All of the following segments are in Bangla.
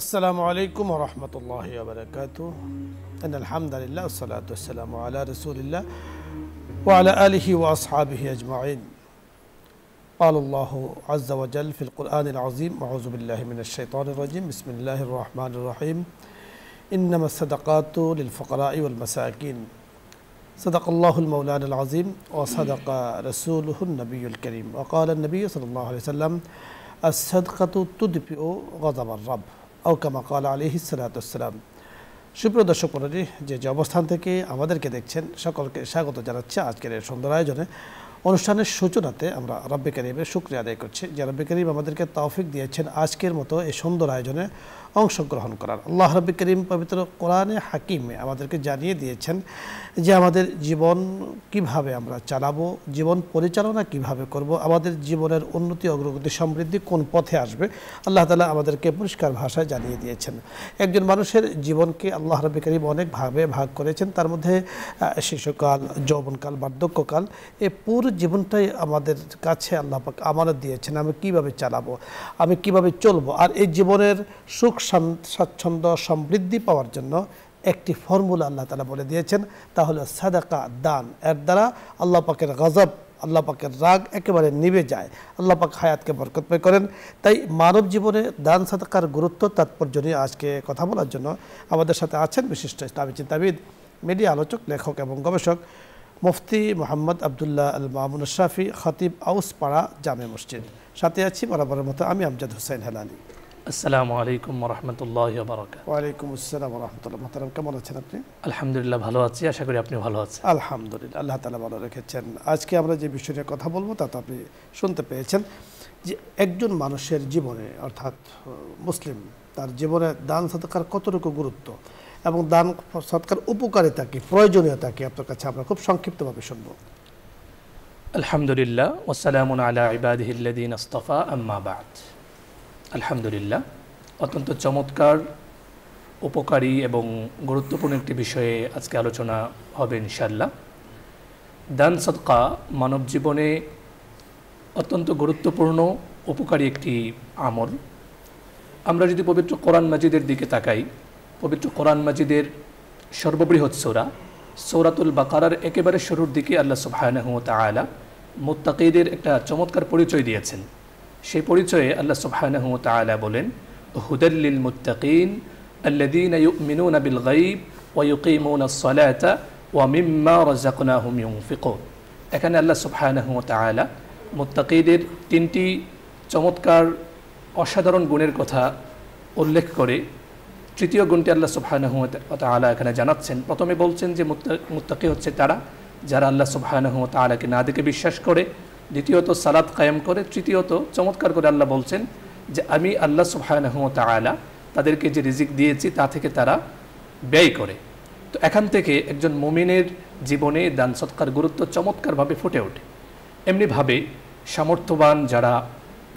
السلام عليكم ورحمة الله وبركاته. إن الحمد لله والصلاة والسلام على رسول الله وعلى آله وأصحابه أجمعين. قال الله عز وجل في القرآن العظيم: أعوذ بالله من الشيطان الرجيم. بسم الله الرحمن الرحيم. إنما الصدقات للفقراء والمساكين. صدق الله المولانا العظيم وصدق رسوله النبي الكريم. وقال النبي صلى الله عليه وسلم: الصدقة تدفئ غضب الرب أو كما قال عليه الصلاة والسلام. সুপ্রিয় দর্শক মণ্ডলী, যে অবস্থান থেকে আমাদেরকে দেখছেন সকলকে স্বাগত জানাচ্ছি আজকের এই সুন্দর আয়োজনে। অনুষ্ঠানের সূচনাতে আমরা রব্বে কারীমের শুকরিয়া আদায় করছি যে রব্বে কারীম আমাদেরকে তৌফিক দিয়েছেন আজকের মতো এই সুন্দর আয়োজনে অংশগ্রহণ করার। আল্লাহ রব্বে কারীম পবিত্র কোরআনে হাকিমে আমাদেরকে জানিয়ে দিয়েছেন যে আমাদের জীবন কিভাবে আমরা চালাবো, জীবন পরিচালনা কিভাবে করব, আমাদের জীবনের উন্নতি অগ্রগতি সমৃদ্ধি কোন পথে আসবে। আল্লাহ তাআলা আমাদেরকে পরিষ্কার ভাষায় জানিয়ে দিয়েছেন। একজন মানুষের জীবনকে আল্লাহ রব্বে কারীম অনেকভাবে ভাগ করেছেন, তার মধ্যে শিশুকাল, যৌবনকাল, বার্ধক্যকাল, এই পুরো জীবনটাই আমাদের কাছে আল্লাহ পাক আমানত দিয়েছেন। আমি কিভাবে চালাবো, আমি কিভাবে চলবো। আর এই জীবনের সুখ স্বাচ্ছন্দ্য সমৃদ্ধি পাওয়ার জন্য একটি ফর্মুলা আল্লাহ তাআলা বলে দিয়েছেন, তা হলো সাদাকা, দান। এর দ্বারা আল্লাহ পাকের গজব, আল্লাহ পাকের রাগ একেবারে নিভে যায়, আল্লাহ পাক হায়াতকে বরকতময় করেন। তাই মানব জীবনে দান সাদাকার গুরুত্ব তাৎপর্য নিয়ে আজকে কথা বলার জন্য আমাদের সাথে আছেন বিশিষ্ট ইসলামী চিন্তাবিদ, মিডিয়া আলোচক, লেখক এবং গবেষক মুফতি মোহাম্মদ আবদুল্লাহ আল মামুন আশরাফি, খতিব আউসপাড়া জামে মসজিদ। সাথে আছি বরাবরের মতো আমি আমজাদ হোসেন হেলালি। আসসালামু আলাইকুম ওয়া রাহমাতুল্লাহি ওয়া বারাকাতুহু। ওয়া আলাইকুম আসসালাম ওয়া রাহমাতুল্লাহ। মোহতারাম, কেমন আছেন আপনি? আলহামদুলিল্লাহ ভালো আছি, আশা করি আপনি ভালো আছেন। আলহামদুলিল্লাহ, আল্লাহ তাআলা ভালো রেখেছেন। আজকে আমরা যে বিষয় নিয়ে কথা বলবো তা তো আপনি শুনতে পেয়েছেন যে একজন মানুষের জীবনে, অর্থাৎ মুসলিম, তার জীবনে দান সাদকার কতটুকু গুরুত্ব এবং দান সৎকার উপকারিতা কি, প্রয়োজনীয়তা কি, আপনার কাছে আমরা খুব সংক্ষিপ্তভাবে শুনবো। আলহামদুলিল্লাহ ওয়াসসালামু আলা ইবাদিহিল্লাযীনা ইসতাফা, আম্মা বা'দ। আলহামদুলিল্লাহ, অত্যন্ত চমৎকার, উপকারী এবং গুরুত্বপূর্ণ একটি বিষয়ে আজকে আলোচনা হবে ইনশাআল্লাহ। দান সদকা মানব জীবনে অত্যন্ত গুরুত্বপূর্ণ, উপকারী একটি আমল। আমরা যদি পবিত্র কোরআন মাজিদের দিকে তাকাই, পবিত্র কোরআন মাজিদের সর্ববৃহৎ সূরা সূরাতুল বাকারার একেবারে শুরুর দিকে আল্লাহ সুবহানাহু ওয়া তাআলা মুত্তাকিদের একটা চমৎকার পরিচয় দিয়েছেন। সেই পরিচয়ে আল্লাহ সুবহানাহু ওয়া তাআলা বলেন: হুদাল লিল মুত্তাকিন আল্লাযীনা ইউমিনুনা বিল গায়ব ওয়া ইউকিমুনাস সালাতা ওয়া মিম্মা রাযাকনাহুম ইউনফিকুন। এখানে আল্লাহ সুবহানাহু ওয়া তাআলা মুত্তাকিদের তিনটি চমৎকার অসাধারণ গুণের কথা উল্লেখ করে তৃতীয় গুণটি আল্লাহ সুবহানাহু ওয়া তাআলা এখানে জানাচ্ছেন। প্রথমে বলছেন যে মুত্তাকি হচ্ছে তারা যারা আল্লাহ সুবহানাহু ওয়া তাআলাকে না দেখে বিশ্বাস করে, দ্বিতীয়ত সালাত কায়েম করে, তৃতীয়ত চমৎকার করে আল্লাহ বলছেন যে আমি আল্লাহ সুবহানাহু ওয়া তাআলা তাদেরকে যে রিজিক দিয়েছি তা থেকে তারা ব্যয় করে। তো এখান থেকে একজন মুমিনের জীবনে দান সদকার গুরুত্ব চমৎকারভাবে ফুটে ওঠে। এমনিভাবে সামর্থ্যবান যারা,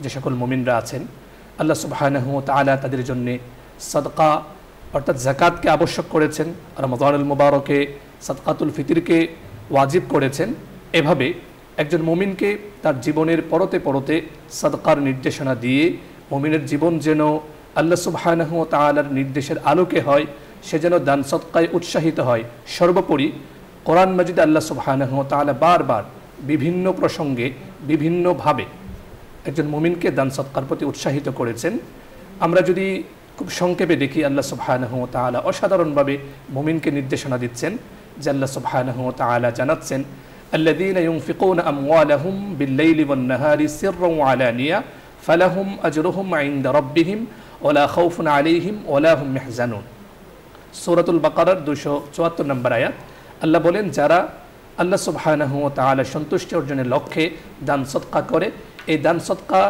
যে সকল মুমিনরা আছেন, আল্লাহ সুবহানাহু ওয়া তাআলা তাদের জন্যে সাদকা অর্থাৎ যাকাতকে আবশ্যক করেছেন, রমজানুল মুবারকে সাদকাতুল ফিতরকে ওয়াজিব করেছেন। এভাবে একজন মুমিনকে তার জীবনের পরতে পরতে সাদকার নির্দেশনা দিয়ে মুমিনের জীবন যেন আল্লাহ সুবহানাহু ওয়া তাআলার নির্দেশের আলোকে হয়, সে যেন দান সদকায় উৎসাহিত হয়। সর্বোপরি কোরআন মাজিদে আল্লাহ সুবহানাহু ওয়া তাআলা বারবার বিভিন্ন প্রসঙ্গে বিভিন্নভাবে একজন মুমিনকে দান সদকার প্রতি উৎসাহিত করেছেন। আমরা যদি খুব সংক্ষেপে দেখি, আল্লাহ সুবহানাহু ওয়া তাআলা অসাধারণভাবে মুমিনকে নির্দেশনা দিচ্ছেন যে আল্লাহ সুবহানাহু ওয়া তাআলা জানাচ্ছেন: আল্লাযীনা ইউনফিকুনা আমওয়ালাহুম বিল-লাইলি ওয়ান-নাহারি সিররান ওয়া আলানিয়া ফালাহুম আজরুহুম ইনদা রাব্বিহিম ওয়া লা খাউফুন আলাইহিম ওয়া লা হুম ইয়াহজানুন। সূরাতুল বাকারার 274 নম্বর আয়াত। আল্লাহ বলেন, যারা আল্লাহ সুবহানাহু ওয়া তাআলা সন্তুষ্টি অর্জনের লক্ষ্যে দান সদকা করে, এই দান সদকা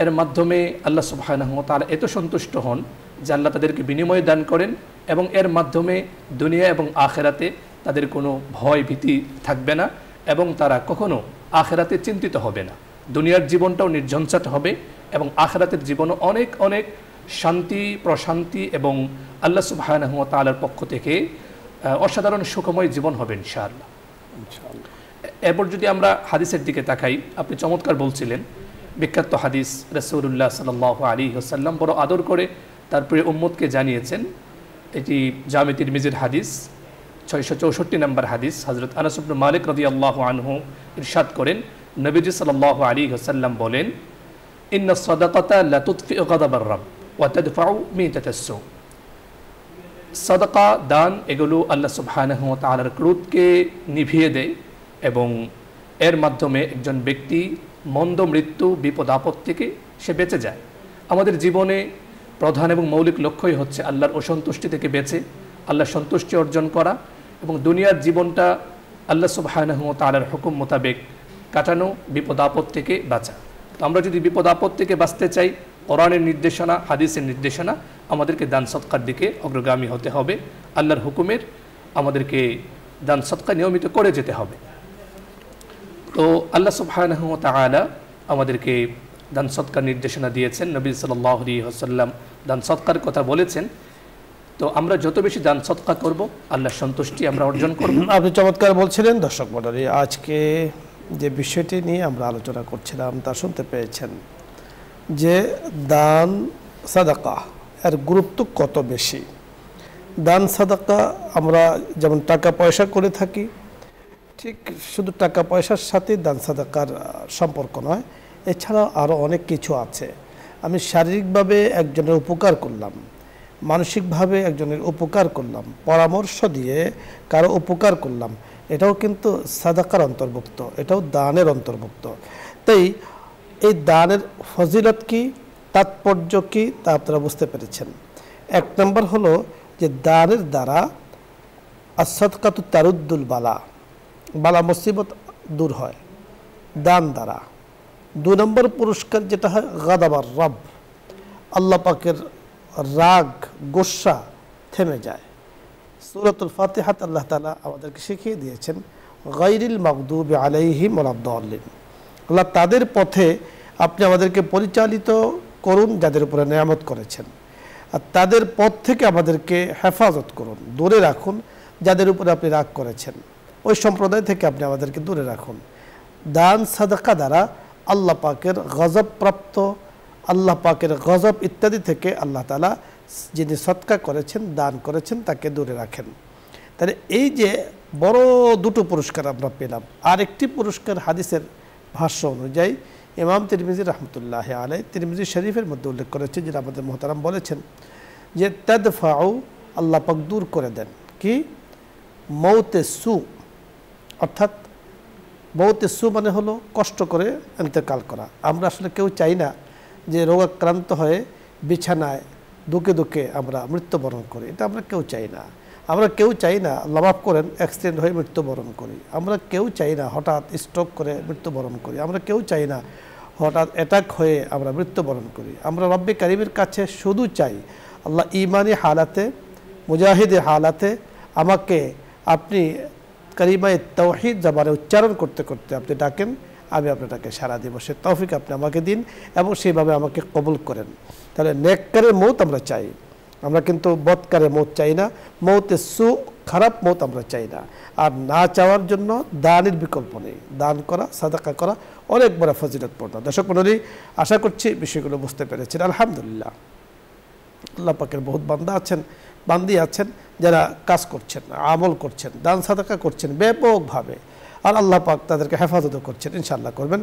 এর মাধ্যমে আল্লাহ সুবহানাহু ওয়া তাআলা এত সন্তুষ্ট হন যে আল্লাহ তাদেরকে বিনিময় দান করেন এবং এর মাধ্যমে দুনিয়া এবং আখেরাতে তাদের কোনো ভয় ভীতি থাকবে না এবং তারা কখনো আখেরাতে চিন্তিত হবে না। দুনিয়ার জীবনটাও নির্ঝঞ্ঝাট হবে এবং আখেরাতের জীবনও অনেক অনেক শান্তি, প্রশান্তি এবং আল্লাহ সুবহানাহু ওয়া তাআলার পক্ষ থেকে অসাধারণ সুখময় জীবন হবে ইনশাআল্লাহ। এরপর যদি আমরা হাদিসের দিকে তাকাই, আপনি চমৎকার বলছিলেন বিখ্যাত হাদিস, রাসূলুল্লাহ সাল্লাল্লাহু আলাইহি ওয়াসাল্লাম বড় আদর করে তারপরে উম্মতকে জানিয়েছেন। এটি জামে তিরমিজির হাদিস 664 নম্বর হাদিস। হযরত আনাস ইবনে মালিক রাদিয়াল্লাহু আনহু ইরশাদ করেন, নবীজি সাল্লাল্লাহু আলাইহি ওয়াসাল্লাম বলেন, ইন্নাস সাদাকাতা লা তুতফিউ গাদাবার রাব ওয়া তাদফাউ মিতাতাস সু। সাদাকা, দান, এগুলো আল্লাহ সুবহানাহু ওয়া তাআলার ক্রোধকে নিভিয়ে দেয় এবং এর মাধ্যমে একজন ব্যক্তি মন্দ মৃত্যু, বিপদ আপদ থেকে সে বেঁচে যায়। আমাদের জীবনে প্রধান এবং মৌলিক লক্ষ্যই হচ্ছে আল্লাহর অসন্তুষ্টি থেকে বেঁচে আল্লাহর সন্তুষ্টি অর্জন করা এবং দুনিয়ার জীবনটা আল্লাহ সুবহানাহু ওয়া তাআলার হুকুম মোতাবেক কাটানো, বিপদ আপদ থেকে বাঁচা। তো আমরা যদি বিপদ আপদ থেকে বাঁচতে চাই, কোরআনের নির্দেশনা, হাদিসের নির্দেশনা, আমাদেরকে দান সদকার দিকে অগ্রগামী হতে হবে। আল্লাহর হুকুমের আমাদেরকে দান সদকা নিয়মিত করে যেতে হবে। তো আল্লাহ সুবহানাহু ওয়া তাআলা আমাদেরকে দান সদকার নির্দেশনা দিয়েছেন। নবী সাল্লাল্লাহু আলাইহি ওয়াসাল্লাম দান সদকার কথা বলেছেন। তো আমরা যত বেশি দান সদকা করব, আল্লাহর সন্তুষ্টি আমরা অর্জন করব। আপনি চমৎকার বলছিলেন। দর্শক মণ্ডলী, আজকে যে বিষয়টি নিয়ে আমরা আলোচনা করছিলাম তা শুনতে পেয়েছেন যে দান সাদাকা এর গুরুত্ব কত বেশি। দান সাদাকা আমরা যেমন টাকা পয়সা করে থাকি, ঠিক শুধু টাকা পয়সার সাথে দান সাদাকার সম্পর্ক নয়, এছাড়াও আরও অনেক কিছু আছে। আমি শারীরিকভাবে একজনের উপকার করলাম, মানসিকভাবে একজনের উপকার করলাম, পরামর্শ দিয়ে কারো উপকার করলাম, এটাও কিন্তু সাদাকার অন্তর্ভুক্ত, এটাও দানের অন্তর্ভুক্ত। তাই এই দানের ফজিলত কি, তাৎপর্য কি, তা আপনারা বুঝতে পেরেছেন। এক নম্বর হলো যে দানের দ্বারা আস-সাদকাতু তারুদ্দুল বালা, বালা মুসিবত দূর হয় দান দ্বারা। দুই নম্বর পুরস্কার যেটা হয় গাদাবার রব, আল্লাহ পাকের রাগ, গোসা থেমে যায়। সূরাতুল ফাতিহাত আল্লাহ তাআলা আমাদেরকে শিখিয়ে দিয়েছেন গায়রিল মাগদুবি আলাইহিম ওয়ালাদ-দাল্লিন। আল্লাহ তাদের পথে আপনি আমাদেরকে পরিচালিত করুন যাদের উপরে নেয়ামত করেছেন, আর তাদের পথ থেকে আমাদেরকে হেফাজত করুন, দূরে রাখুন যাদের উপরে আপনি রাগ করেছেন, ওই সম্প্রদায় থেকে আপনি আমাদেরকে দূরে রাখুন। দান সাদাকা দ্বারা আল্লাহ পাকের গজব প্রাপ্ত, আল্লাহ পাকের গজব ইত্যাদি থেকে আল্লাহ তাআলা যিনি সদকা করেছেন, দান করেছেন, তাকে দূরে রাখেন। তাহলে এই যে বড় দুটো পুরস্কার আমরা পেলাম। আর একটি পুরস্কার হাদিসের ভাষ্য অনুযায়ী ইমাম তিরমিজি রহমতুল্লাহ আলাইহি তিরমিজি শরীফের মধ্যে উল্লেখ করেছে, যেটা আমাদের মুহতারাম বলেছেন যে তাদফাউ, আল্লাহ পাক দূর করে দেন কি মৌতে সু, অর্থাৎ মৌতে সু মানে হলো কষ্ট করে ইন্তেকাল করা। আমরা আসলে কেউ চাই না যে রোগাক্রান্ত হয়ে বিছানায় দুঃখে দুঃখে আমরা মৃত্যুবরণ করি, এটা আমরা কেউ চাই না। আমরা কেউ চাই না, আল্লাহ মাফ করেন, অ্যাক্সিডেন্ট হয়ে মৃত্যুবরণ করি। আমরা কেউ চাই না হঠাৎ স্ট্রোক করে মৃত্যুবরণ করি। আমরা কেউ চাই না হঠাৎ অ্যাটাক হয়ে আমরা মৃত্যুবরণ করি। আমরা রব্বে কারিমের কাছে শুধু চাই আল্লাহ ইমানি হালাতে, মুজাহিদে হালাতে আমাকে আপনি কালিমায়ে তাওহীদ জবানে উচ্চারণ করতে করতে আপনি ডাকেন, আমি আপনাকে সাড়া দিব। সে তৌফিক আপনি আমাকে দিন এবং সেইভাবে আমাকে কবুল করেন। তাহলে নেককারের মৌত আমরা চাই, আমরা কিন্তু বদকারের মৌত চাই না, মৌতে সু, খারাপ মৌত আমরা চাই না। আর না চাওয়ার জন্য দানের বিকল্প নেই। দান করা, সাদাকা করা অনেক বড় ফজিলতপূর্ণ। দর্শক মণ্ডলী, আশা করছি বিষয়গুলো বুঝতে পেরেছেন। আলহামদুলিল্লাহ, আল্লাহ পাকের বহুত বান্দা আছেন, বান্দি আছেন যারা কাজ করছেন, আমল করছেন, দান সাদাকা করছেন ব্যাপকভাবে, আর আল্লাহ পাক তাদেরকে হেফাজত করছেন, ইনশাআল্লাহ করবেন।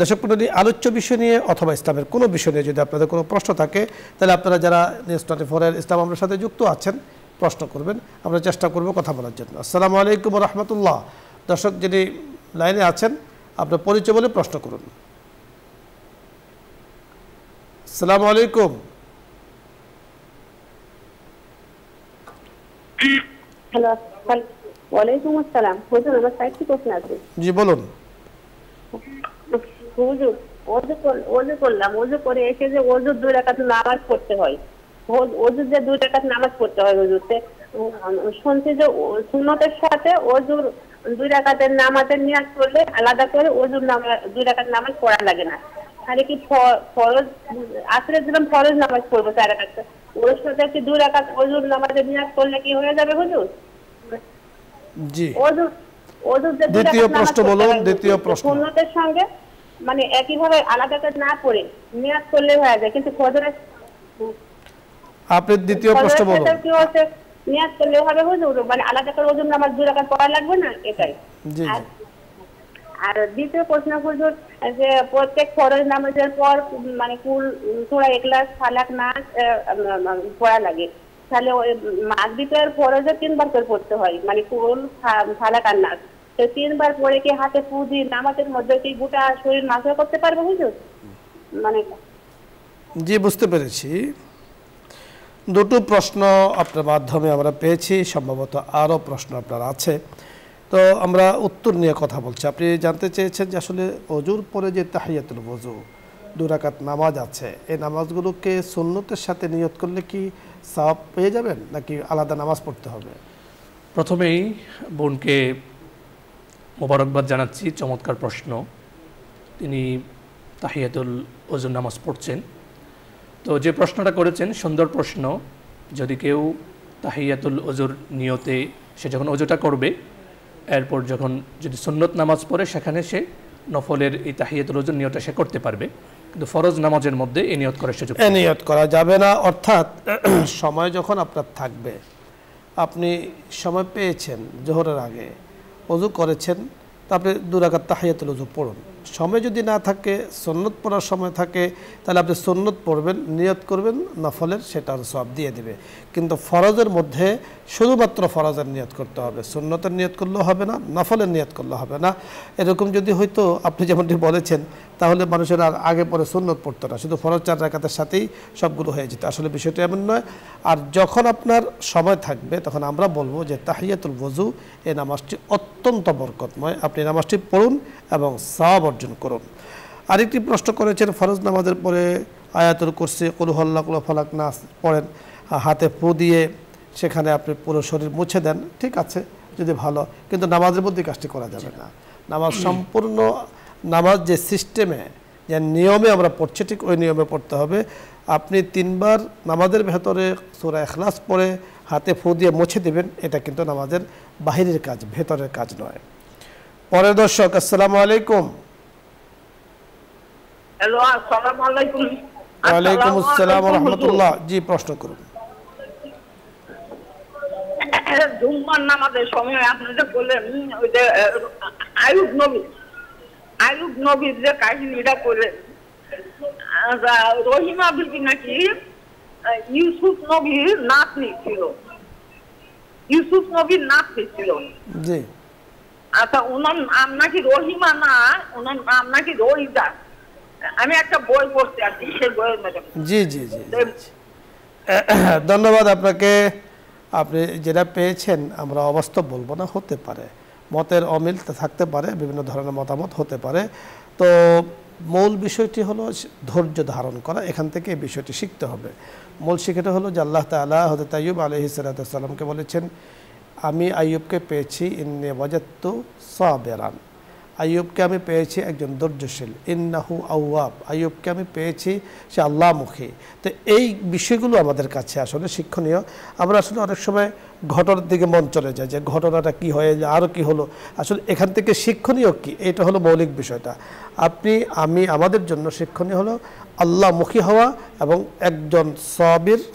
দর্শক মণ্ডলী, আলোচ্য বিষয় নিয়ে অথবা ইসলামের কোনো বিষয় নিয়ে যদি আপনাদের কোনো প্রশ্ন থাকে, তাহলে আপনারা যারা নিউজ 24 ইসলাম আমলের সাথে যুক্ত আছেন প্রশ্ন করবেন, আমরা চেষ্টা করব কথা বলার জন্য। আসসালামু আলাইকুম ওয়া রাহমাতুল্লাহ। দর্শক যিনি লাইনে আছেন, আপনার পরিচয় বলে প্রশ্ন করুন। আসসালামু আলাইকুম। হ্যালো, ওয়ালাইকুম আসসালাম। হুজুর, আমার সাইটটি প্রশ্ন আছে। জি বলুন। হুজুর, ওযু করলাম, ওযু করে এসে যে ওযুর 2 রাকাত নামাজ পড়তে হয়, ওযুর যে 2 রাকাত নামাজ পড়তে হয় ওযুতে, শুনছি যে সুন্নতের সাথে ওযুর 2 রাকাতের নামাজের নিয়াত করলে আলাদা করে ওযুর 2 রাকাত নামাজ পড়া লাগে না। তাহলে কি ফরজ আসলে দিলাম ফরজ নামাজ পড়বো 4 রাকাত, ওর সাথে কি 2 রাকাত ওযুর নামাজের নিয়াত করলে কি হয়ে যাবে হুজুর? জি, ওযুর যে 2 দ্বিতীয় রাকাত প্রশ্ন বলুন। দ্বিতীয় প্রশ্ন সুন্নতের সঙ্গে মানে একইভাবে আলাদা করে না পড়ে নিয়াত করলে হয়ে যায়, কিন্তু ফজরের আপনি দ্বিতীয় প্রশ্ন ফজরের বলুন। সাথে কি হচ্ছে নিয়াত করলে হবে হুজুর, মানে আলাদা করে ওজুর নামাজ 2 রাকাত পড়া লাগবে না এটাই। জি আর জি আর দ্বিতীয় প্রশ্ন হুজুর, যে প্রত্যেক ফরজ নামাজের পর মানে কুল সূরা ইখলাস ফালাক নাস পড়া লাগে, তাহলে ওই মাগরিবের ফরজে 3 বার করে পড়তে হয়, মানে কুল ফালাক আর নাস। তো 3 বার পড়ে কি হাতে ফু দিয়ে নামাজের মধ্যে কি গোটা শরীর মাসা করতে পারবে হুজুর? মানে জি বুঝতে পেরেছি। দুটো প্রশ্ন আপনার মাধ্যমে আমরা পেয়েছি, সম্ভবত আরও প্রশ্ন আপনার আছে, তো আমরা উত্তর নিয়ে কথা বলছি। আপনি জানতে চেয়েছেন যে আসলে অজুর পরে যে তাহিয়াতুল ওযু 2 রাকাত নামাজ আছে, এই নামাজগুলোকে সুন্নতের সাথে নিয়ত করলে কি সওয়াব পেয়ে যাবেন নাকি আলাদা নামাজ পড়তে হবে? প্রথমেই বোনকে মোবারকবাদ জানাচ্ছি, চমৎকার প্রশ্ন। তিনি তাহিয়াতুল ওযুর নামাজ পড়ছেন, তো যে প্রশ্নটা করেছেন সুন্দর প্রশ্ন। যদি কেউ তাহিয়াতুল ওযুর নিয়তে সে যখন ওযুটা করবে, এরপর যখন যদি সুন্নত নামাজ পড়ে সেখানে সে নফলের এই তাহিয়াতুল ওযুর নিয়তটা সে করতে পারবে, কিন্তু ফরজ নামাজের মধ্যে এই নিয়ত করার সুযোগ এ নিয়ত করা যাবে না। অর্থাৎ সময় যখন আপনার থাকবে, আপনি সময় পেয়েছেন জোহরের আগে, ওযু করেছেন, তারপরে 2 রাকাত তাহিয়াতুল ওযু পড়ুন। সময় যদি না থাকে, সুন্নত পড়ার সময় থাকে, তাহলে আপনি সুন্নত পড়বেন, নিয়ত করবেন নফলের, সেটার সওয়াব দিয়ে দেবে। কিন্তু ফরজের মধ্যে শুধুমাত্র ফরজের নিয়ত করতে হবে, সুন্নতের নিয়ত করলেও হবে না, নফলের নিয়ত করলে হবে না। এরকম যদি হইতো আপনি যেমনটি বলেছেন, তাহলে মানুষের আর আগে পরে সুন্নত পড়তো না, শুধু ফরজ 4 রাকাতের সাথেই সবগুলো হয়ে যেত। আসলে বিষয়টা এমন নয়। আর যখন আপনার সময় থাকবে, তখন আমরা বলবো যে তাহিয়াতুল ওযু এই নামাজটি অত্যন্ত বরকতময়, আপনি নামাজটি পড়ুন এবং সওয়াব অর্জন করুন। আরেকটি প্রশ্ন করেছেন, ফরজ নামাজের পরে আয়াতুল কুরসি, কুল হুয়াল্লাহ, কুল ফালাক নাস পড়েন, হাতে ফু দিয়ে সেখানে আপনি পুরো শরীর মুছে দেন, ঠিক আছে যদি ভালো, কিন্তু নামাজের মধ্যে কাজটি করা যাবে না। নামাজ সম্পূর্ণ, নামাজ যে সিস্টেমে যে নিয়মে আমরা পড়ছি, ঠিক ওই নিয়মে পড়তে হবে। আপনি 3 বার নামাজের ভেতরে সূরা ইখলাস পড়ে হাতে ফু দিয়ে মুছে দেবেন, এটা কিন্তু নামাজের বাহিরের কাজ, ভেতরের কাজ নয়। পরের দর্শক, আসসালামু আলাইকুম। হ্যালো, আসসালামু আলাইকুম। ওয়ালাইকুম আসসালাম ওয়া রাহমাতুল্লাহ। জি প্রশ্ন করুন। জুম্মার নামাজের সময় আপনি যে বললেন, ওই যে আইয়ুব নবীর যে কাহিনীটা বললেন, রহিমা বিবি নাকি ইউসুফ নবীর নাতনি ছিল, ইউসুফ নবীর নাতনি ছিল। জি আচ্ছা, ওনার নাম নাকি রহিমা না, ওনার নাম নাকি রহিদা। আমি একটা বই পড়তে আসছি, সেই বইয়ের মধ্যে। জি জি জি জি। ধন্যবাদ আপনাকে। আপনি যেটা পেয়েছেন আমরা অবাস্তব বলবো না, হতে পারে মতের অমিল থাকতে পারে, বিভিন্ন ধরনের মতামত হতে পারে। তো মূল বিষয়টি হলো ধৈর্য ধারণ করা, এখান থেকে এই বিষয়টি শিখতে হবে। মূল শিক্ষাটা হলো যে আল্লাহ তাআলা হযরত আইয়ুব আলাইহিস সালামকে বলেছেন, আমি আইয়ুবকে পেয়েছি ইন্নী ওয়াজাদতু সাবিরান, আইয়ুবকে আমি পেয়েছি একজন ধৈর্যশীল, ইন্নাহু আওয়াব, আইয়ুবকে আমি পেয়েছি সে আল্লাহমুখী। তো এই বিষয়গুলো আমাদের কাছে আসলে শিক্ষণীয়। আমরা আসলে অনেক সময় ঘটনার দিকে মন চলে যায়, যে ঘটনাটা কি হয়ে যায়, আরও কি হলো, আসলে এখান থেকে শিক্ষণীয় কি, এটা হলো মৌলিক বিষয়টা। আপনি আমি আমাদের জন্য শিক্ষণীয় হলো আল্লাহমুখী হওয়া এবং একজন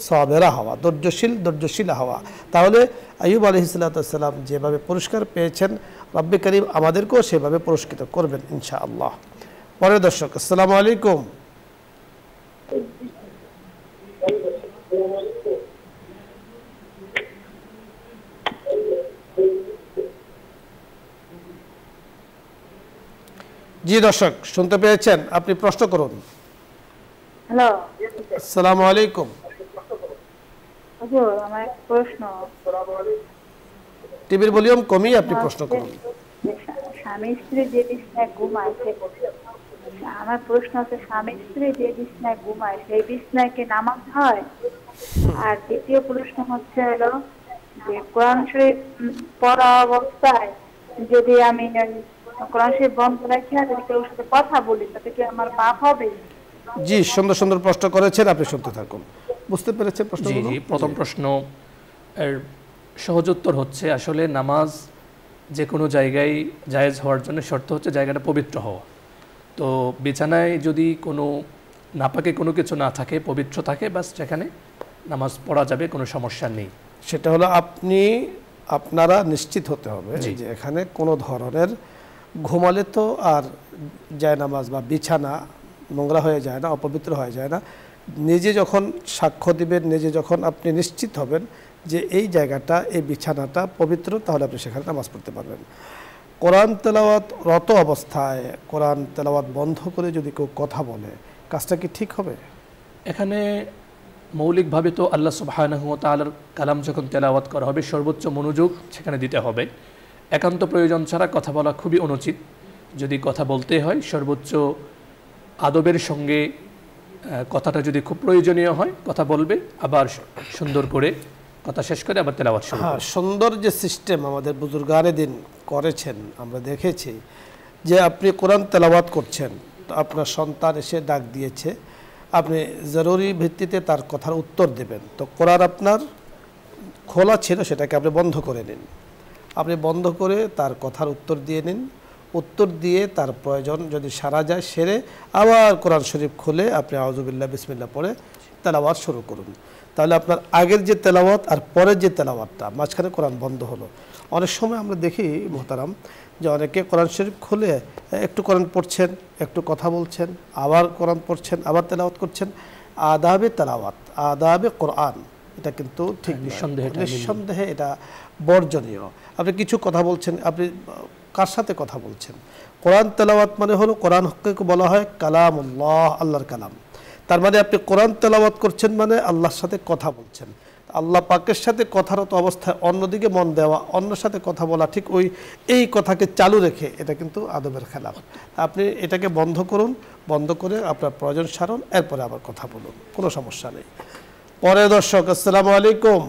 সাবেরা হওয়া, ধৈর্যশীলা হওয়া। তাহলে আইয়ুব আলাইহিস সালাম যেভাবে পুরস্কার পেয়েছেন, রব্বে করিম আমাদেরকেও সেভাবে পুরস্কৃত করবেন ইনশাআল্লাহ। পরের দর্শক, আসসালামু আলাইকুম। জি দর্শক, শুনতে পেয়েছেন, আপনি প্রশ্ন করুন। হ্যালো, আসসালামু আলাইকুম। হুজুর আমার একটা প্রশ্ন। টিভির ভলিউম কমিয়ে আপনি প্রশ্ন করুন। স্বামী স্ত্রী যে বিছনায় ঘুমায়, আমার প্রশ্ন হচ্ছে স্বামী স্ত্রী যে বিছনায় ঘুমায় সেই বিছনায় কি নামাজ হয়? আর দ্বিতীয় প্রশ্ন হচ্ছে হলো যে কোরআন শরীফ পড়া অবস্থায় যদি আমি কোরআন শরীফ বন্ধ রাখি আর যদি কেউ সাথে কথা বলি, তাতে কি আমার পাপ হবে? জি, সুন্দর সুন্দর প্রশ্ন করেছেন, আপনি শুনতে থাকুন। বুঝতে পেরেছেন জি প্রশ্নগুলো? জি। প্রথম প্রশ্ন এর সহজ উত্তর হচ্ছে, আসলে নামাজ যে কোনো জায়গায় জায়েজ হওয়ার জন্য শর্ত হচ্ছে জায়গাটা পবিত্র হওয়া। তো বিছানায় যদি কোনো নাপাকে কোনো কিছু না থাকে, পবিত্র থাকে, বাস সেখানে নামাজ পড়া যাবে, কোনো সমস্যা নেই। সেটা হলো আপনারা নিশ্চিত হতে হবে যে এখানে কোনো ধরনের ঘুমালে তো আর জায়নামাজ বা বিছানা নোংরা হয়ে যায় না, অপবিত্র হয়ে যায় না। নিজে যখন সাক্ষ্য দিবেন, নিজে যখন আপনি নিশ্চিত হবেন যে এই জায়গাটা, এই বিছানাটা পবিত্র, তাহলে আপনি সেখানে নামাজ পড়তে পারবেন। কোরআন তেলাওয়াত রত অবস্থায় কোরআন তেলাওয়াত বন্ধ করে যদি কেউ কথা বলে, কাজটা কি ঠিক হবে? এখানে মৌলিকভাবে তো আল্লাহ সুবহানাহু ওয়া তাআলার কালাম যখন তেলাওয়াত করা হবে সর্বোচ্চ মনোযোগ সেখানে দিতে হবে। একান্ত প্রয়োজন ছাড়া কথা বলা খুবই অনুচিত। যদি কথা বলতে হয় সর্বোচ্চ আদবের সঙ্গে কথাটা যদি খুব প্রয়োজনীয় হয় কথা বলবে, আবার সুন্দর করে কথা শেষ করে আবার তেলাওয়াত শুরু করবে। সুন্দর যে সিস্টেম আমাদের বুজুর্গানে দিন করেছেন আমরা দেখেছি, যে আপনি কোরআন তেলাওয়াত করছেন, তো আপনার সন্তান এসে ডাক দিয়েছে, আপনি জরুরি ভিত্তিতে তার কথার উত্তর দেবেন, তো কোরআন আপনার খোলা ছিল, সেটাকে আপনি বন্ধ করে নিন। আপনি বন্ধ করে তার কথার উত্তর দিয়ে নিন। উত্তর দিয়ে তার প্রয়োজন যদি সারা যায় সেরে আবার কোরআন শরীফ খুলে আপনি আউযুবিল্লাহ বিসমিল্লাহ পড়ে তেলাওয়াত শুরু করুন। তাহলে আপনার আগের যে তেলাওয়াত আর পরের যে তেলাওয়াতটা, মাঝখানে কোরআন বন্ধ হলো। অনেক সময় আমরা দেখি মোহতারাম যে অনেকে কোরআন শরীফ খুলে একটু কোরআন পড়ছেন, একটু কথা বলছেন, আবার কোরআন পড়ছেন, আবার তেলাওয়াত করছেন। আদাবে তেলাওয়াত, আদাবে কোরআন, এটা কিন্তু ঠিক নিঃসন্দেহে এটা বর্জনীয়। আপনি কিছু কথা বলছেন, আপনি কার সাথে কথা বলছেন? কোরআন তেলাওয়াত মানে হলো, কোরআনকে বলা হয় কালামুল্লাহ, আল্লাহর কালাম। তার মানে আপনি কোরআন তেলাওয়াত করছেন মানে আল্লাহর সাথে কথা বলছেন। আল্লাহ পাকের সাথে কথারত অবস্থায় অন্যদিকে মন দেওয়া, অন্যের সাথে কথা বলা, ঠিক এই কথাকে চালু রেখে, এটা কিন্তু আদবের খেলাফ। আপনি এটাকে বন্ধ করুন, বন্ধ করে আপনার প্রয়োজন সারুন, এরপরে আবার কথা বলুন, কোনো সমস্যা নেই। পরে দর্শক, আসসালামু আলাইকুম।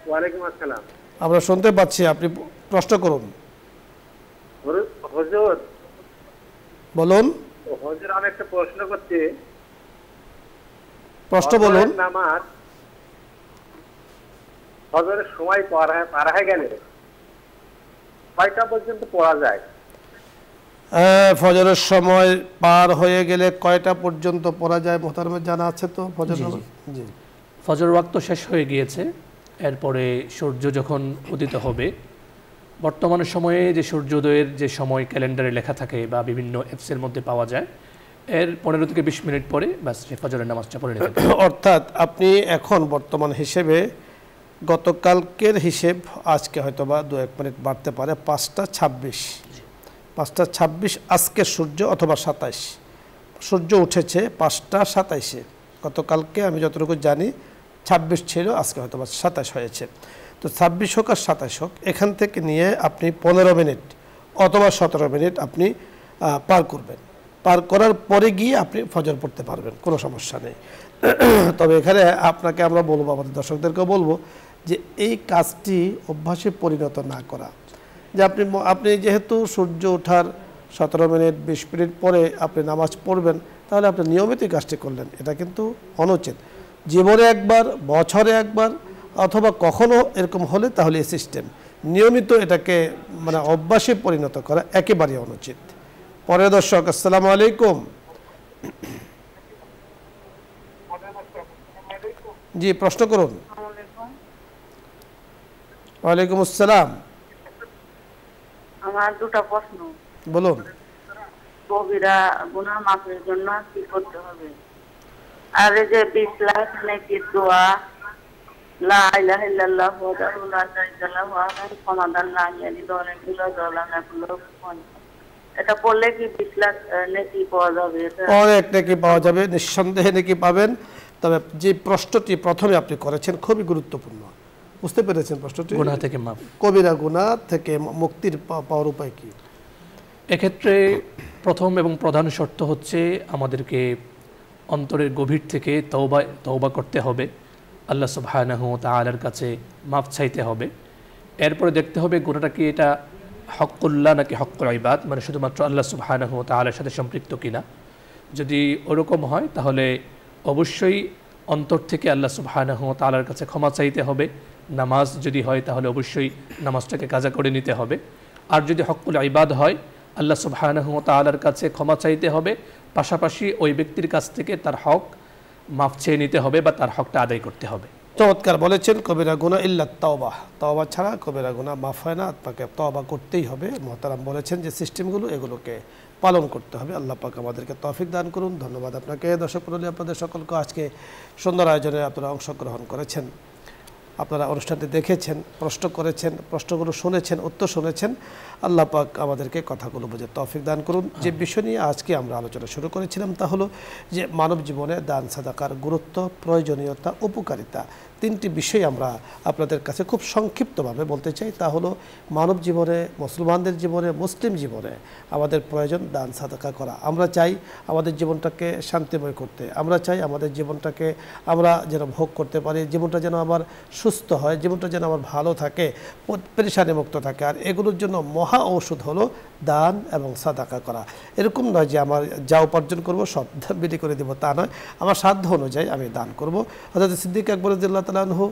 ওয়ালাইকুম আসসালাম। আমরা শুনতে পাচ্ছি, আপনি প্রশ্ন করুন। হুজুর বলুন। হুজুর, আমি একটা প্রশ্ন করছি। প্রশ্ন বলুন। নামাজ ফজরের সময় পার হয়ে গেলে কয়টা পর্যন্ত পড়া যায়? ফজরের সময় পার হয়ে গেলে কয়টা পর্যন্ত পড়া যায় মোহতারামের জানা আছে তো? ফজর জি, ফজর ওয়াক্ত শেষ হয়ে গিয়েছে, এরপরে সূর্য যখন উদিত হবে, বর্তমান সময়ে যে সূর্যোদয়ের যে সময় ক্যালেন্ডারে লেখা থাকে বা বিভিন্ন অ্যাপসের মধ্যে পাওয়া যায়, এর 15 থেকে 20 মিনিট পরে বাস ফজরের নামাজটা পড়ে নিতে হবে। অর্থাৎ আপনি এখন বর্তমান হিসেবে, গতকালকের হিসেব আজকে হয়তো বা 2-1 মিনিট বাড়তে পারে, 5টা 26 আজকে সূর্য, অথবা 27 সূর্য উঠেছে 5টা 27-এ। গতকালকে আমি যতটুকু জানি 26 ছিল, আজকে হয়তো বা 27 হয়েছে। তো 26 হোক আর 27 হোক, এখান থেকে নিয়ে আপনি 15 মিনিট অথবা 17 মিনিট আপনি পার করবেন। পার করার পরে গিয়ে আপনি ফজর পড়তে পারবেন, কোনো সমস্যা নেই। তবে এখানে আপনাকে আমরা বলবো, আমাদের দর্শকদেরকেও বলবো, যে এই কাজটি অভ্যাসে পরিণত না করা। যে আপনি যেহেতু সূর্য ওঠার 17 মিনিট 20 মিনিট পরে আপনি নামাজ পড়বেন, তাহলে আপনি নিয়মিত কাজটি করলেন, এটা কিন্তু অনুচিত। জীবনে একবার, বছরে একবার, অথবা কখনো এরকম হলে তাহলে এই সিস্টেম, নিয়মিত এটাকে মানে অভ্যাসে পরিণত করা একেবারেই অনুচিত। পরে দর্শক, আসসালামু আলাইকুম। জি, প্রশ্ন করুন। ওয়ালাইকুম আসসালাম। আমার দুটো প্রশ্ন। বলুন। কবিরা গুনাহ মাফের জন্য কি করতে হবে? আর এই যে 20 লাখ নেকি দোয়া, লা ইলাহা ইল্লাল্লাহ ওয়াহদাহু লা শারীকা লাহু ওয়াহদাহু সমাদান লা ইয়ালিদু ওয়া লা ইউলাদু, এটা পড়লে কি 20 লাখ নেকি পাওয়া যাবে? অনেক নেকি পাওয়া যাবে, নিঃসন্দেহে নেকি পাবেন। তবে যে প্রশ্নটি প্রথমে আপনি করেছেন খুবই গুরুত্বপূর্ণ, বুঝতে পেরেছেন প্রশ্নটি? গুনাহ থেকে মাফ, কবিরা গুনাহ থেকে মুক্তির পাওয়ার উপায় কি? এক্ষেত্রে প্রথম এবং প্রধান শর্ত হচ্ছে আমাদেরকে অন্তরের গভীর থেকে তওবা করতে হবে, আল্লাহ সুবহানাহু ওয়া তাআলার কাছে মাফ চাইতে হবে। এরপরে দেখতে হবে গুনাহটা কি এটা হক্কুল্লাহ নাকি হক্কুল ইবাদ, মানে শুধুমাত্র আল্লাহ সুবহানাহু ওয়া তাআলার সাথে সম্পৃক্ত কিনা। যদি ওরকম হয় তাহলে অবশ্যই অন্তর থেকে আল্লাহ সুবহানাহু ওয়া তাআলার কাছে ক্ষমা চাইতে হবে। নামাজ যদি হয় তাহলে অবশ্যই নামাজটাকে কাজা করে নিতে হবে। আর যদি হক্কুল ইবাদ হয়, আল্লাহ সুবহানাহু ওয়া তাআলার কাছে ক্ষমা চাইতে হবে, পাশাপাশি ওই ব্যক্তির কাছ থেকে তার হক মাফ চেয়ে নিতে হবে বা তার হকটা আদায় করতে হবে। চমৎকার বলেছেন, কবিরা গুনাহ ইল্লা তাওবা, তাওবা ছাড়া কবিরা গুনাহ মাফ হয় না, আপনাকে তাওবা করতেই হবে। মোহতারাম বলেছেন যে সিস্টেমগুলো এগুলোকে পালন করতে হবে। আল্লাহ পাক আমাদেরকে তৌফিক দান করুন। ধন্যবাদ আপনাকে। দর্শক মণ্ডলী, আপনাদের সকলকে আজকে সুন্দর আয়োজনে আপনারা অংশগ্রহণ করেছেন, আপনারা অনুষ্ঠানটি দেখেছেন, প্রশ্ন করেছেন, প্রশ্নগুলো শুনেছেন, উত্তর শুনেছেন। আল্লাহ পাক আমাদেরকে কথাগুলো বুঝে তৌফিক দান করুন। যে বিষয় নিয়ে আজকে আমরা আলোচনা শুরু করেছিলাম তা হলো যে মানব জীবনে দান সাদাকার গুরুত্ব, প্রয়োজনীয়তা, উপকারিতা, তিনটি বিষয় আমরা আপনাদের কাছে খুব সংক্ষিপ্তভাবে বলতে চাই। তা হলো মানব জীবনে, মুসলমানদের জীবনে, মুসলিম জীবনে আমাদের প্রয়োজন দান সাদাকা করা। আমরা চাই আমাদের জীবনটাকে শান্তিময় করতে, আমরা চাই আমাদের জীবনটাকে আমরা যেন ভোগ করতে পারি, জীবনটা যেন আমার সুস্থ হয়, জীবনটা যেন আমার ভালো থাকে, পেরেশানি মুক্ত থাকে। আর এগুলোর জন্য মহা ঔষধ হলো দান এবং সাদাকা করা। এরকম নয় যে আমার যা উপার্জন করব সব বিলি করে দেবো, তা নয়। আমার সাধ্য অনুযায়ী আমি দান করব। হযরত সিদ্দিক আকবর রাদিয়াল্লাহু তাআলা আনহু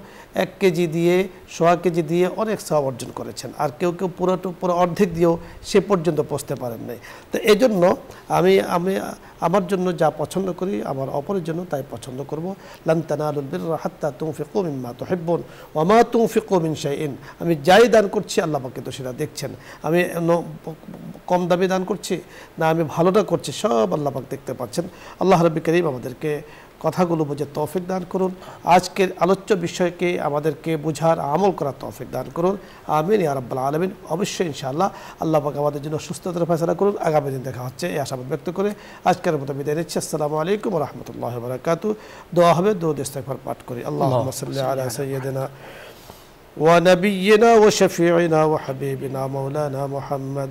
1 কেজি দিয়ে, 1.25 কেজি দিয়ে অনেক সওয়াব অর্জন করেছেন। আর কেউ কেউ পুরো অর্ধেক দিয়েও সে পর্যন্ত পৌঁছতে পারেন নাই। তো এই জন্য আমি আমার জন্য যা পছন্দ করি আমার অপরের জন্য তাই পছন্দ করব। লান তানালুল বিররা হাত্তা তুনফিকু মিম্মা তুহিব্বুন ওয়া মা তুনফিকু মিন শাইইন। আমি যাই দান করছি আল্লাহ পাক তো সেটা দেখছেন। আমি কম দামে দান করছি না আমি ভালোটা করছি, সব আল্লাহ পাক দেখতে পাচ্ছেন। আল্লাহ রাব্বুল কারীম আমাদেরকে কথাগুলো বুঝে তৌফিক দান করুন। আজকের আলোচ্য বিষয়কে আমাদেরকে বুঝার, আমল করার তৌফিক দান করুন। আমিন ইয়া রাব্বাল আলামিন। অবশ্যই ইনশাআল্লাহ আল্লাহ পাক আমাদের জন্য সুস্থতার ফয়সালা করুন। আগামী দিন দেখা হচ্ছে এই আশাবাদ ব্যক্ত করে আজকের মতো বিদায় নিচ্ছি। আসসালামু আলাইকুম ওয়া রাহমাতুল্লাহি ওয়া বারাকাতুহু। দোয়া হবে, দরুদ ইস্তিগফার পাঠ করি। আল্লাহুম্মা সাল্লি আলা সাইয়্যিদিনা ওয়া নাবিয়্যিনা ওয়া শাফিঈনা ওয়া হাবিবিনা মাওলানা মুহাম্মদ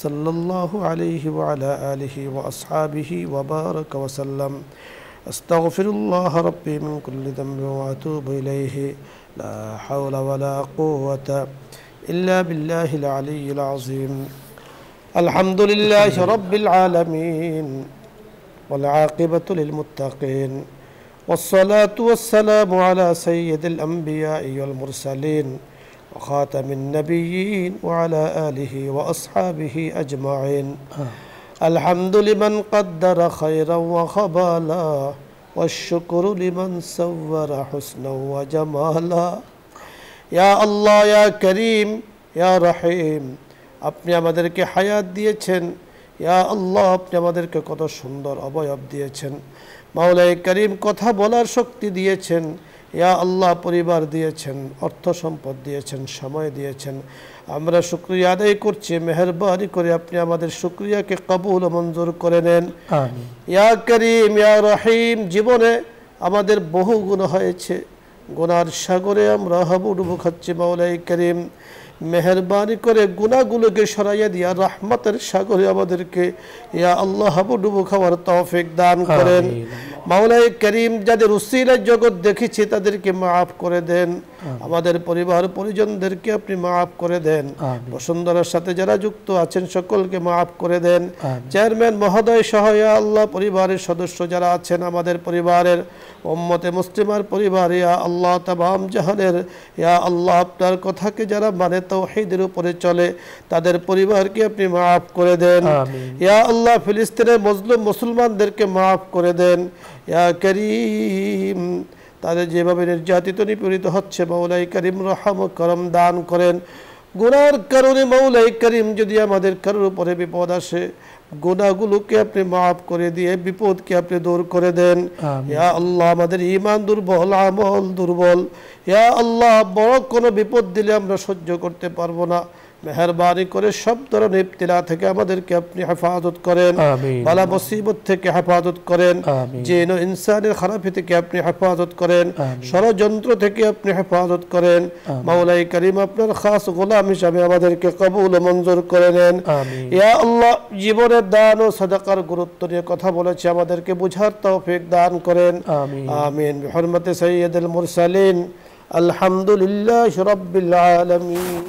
সাল্লাল্লাহু আলাইহি ওয়া আলা আলিহি ওয়া আসহাবিহি ওয়া বারাকা ওয়া সাল্লাম। আস্তাগফিরুল্লাহ রাব্বি মিন কুল্লি যামবি ওয়া আতুবু ইলাইহি লা হাওলা ওয়া লা কুওয়াতা ইল্লা বিল্লাহিল আলিয়্যিল আযীম। আলহামদুলিল্লাহি রাব্বিল আলামিন ওয়াল আকিবাতু লিল মুত্তাকিন والصلاة والسلام على سيد الأنبياء والمرسلين وخاتم النبيين وعلى آله وأصحابه أجمعين. الحمد لمن قدر خيرا وخبالا والشكر لمن سور حسنا وجمالا. يا الله يا كريم يا رحيم. আপনি আমাদেরকে হায়াত দিয়েছেন, ইয়া আল্লাহ আপনি আমাদেরকে কত সুন্দর অবয়ব দিয়েছেন। মাওলাই করিম কথা বলার শক্তি দিয়েছেন, ইয়া আল্লাহ পরিবার দিয়েছেন, অর্থ সম্পদ দিয়েছেন, সময় দিয়েছেন। আমরা শুকরিয়া আদায় করছি, মেহেরবানি করে আপনি আমাদের শুকরিয়াকে কবুল ও মঞ্জুর করে নেন। আমিন। ইয়া করিম ইয়া রহিম। জীবনে আমাদের বহু গুনাহ হয়েছে, গুনার সাগরে আমরা হাবুডুবু খাচ্ছি। মাওলাই করিম মেহেরবানি করে গুনাহগুলোকে সরাইয়া দিয়া রহমতের সাগরে আমাদেরকে ইয়া আল্লাহ হাবুডুবু খাওয়ার তৌফিক দান করেন। মাওলাই করিম যাদের উসিলায় জগৎ দেখেছি তাদেরকে মাফ করে দেন। আমাদের পরিবার পরিজনদেরকে আপনি মাফ করে দেন। বসুন্ধরার সাথে যারা যুক্ত আছেন সকলকে মাফ করে দেন। চেয়ারম্যান মহোদয় সহ ইয়া আল্লাহ পরিবারের সদস্য যারা আছেন, আমাদের পরিবারের উম্মতে মুসলিমার পরিবার, ইয়া আল্লাহ তামাম জাহানের ইয়া আল্লাহ আপনার কথাকে যারা মানে তাওহীদের উপরে চলে তাদের পরিবারকে আপনি মাফ করে দেন। ইয়া আল্লাহ ফিলিস্তিনের মজলুম মুসলমানদেরকে মাফ করে দেন। ইয়া করিম তাদের যেভাবে নির্যাতিত নিপীড়িত হচ্ছে মাওলাই করিম রহম করম দান করেন। গুনার কারণে মাওলাই করিম যদি আমাদের কারোর উপরে বিপদ আসে, গুনাহগুলোকে আপনি মাফ করে দিয়ে বিপদকে আপনি দূর করে দেন। ইয়া আল্লাহ আমাদের ঈমান দুর্বল, আমল দুর্বল। ইয়া আল্লাহ বড় কোনো বিপদ দিলে আমরা সহ্য করতে পারবো না। মেহেরবানি করে সব ধরনের ইবতিলা থেকে আমাদেরকে আপনি হেফাজত করেন, বালা মুসিবত থেকে হেফাজত করেন, জিন ও ইনসানের খারাপি থেকে আপনি হেফাজত করেন, ষড়যন্ত্র থেকে আপনি হেফাজত করেন। মাওলাই করিম আপনার খাস গোলাম হিসাবে আমাদেরকে কবুল ও মঞ্জুর করে নেন। ইয়া আল্লাহ জীবনের দান ও সাদাকার গুরুত্ব নিয়ে কথা বলেছে, আমাদেরকে বুঝার তৌফিক দান করেন। আমিন। বিহুরমতি সাইয়্যিদুল মুরসালিন। আলহামদুলিল্লাহি রাব্বিল আলামিন।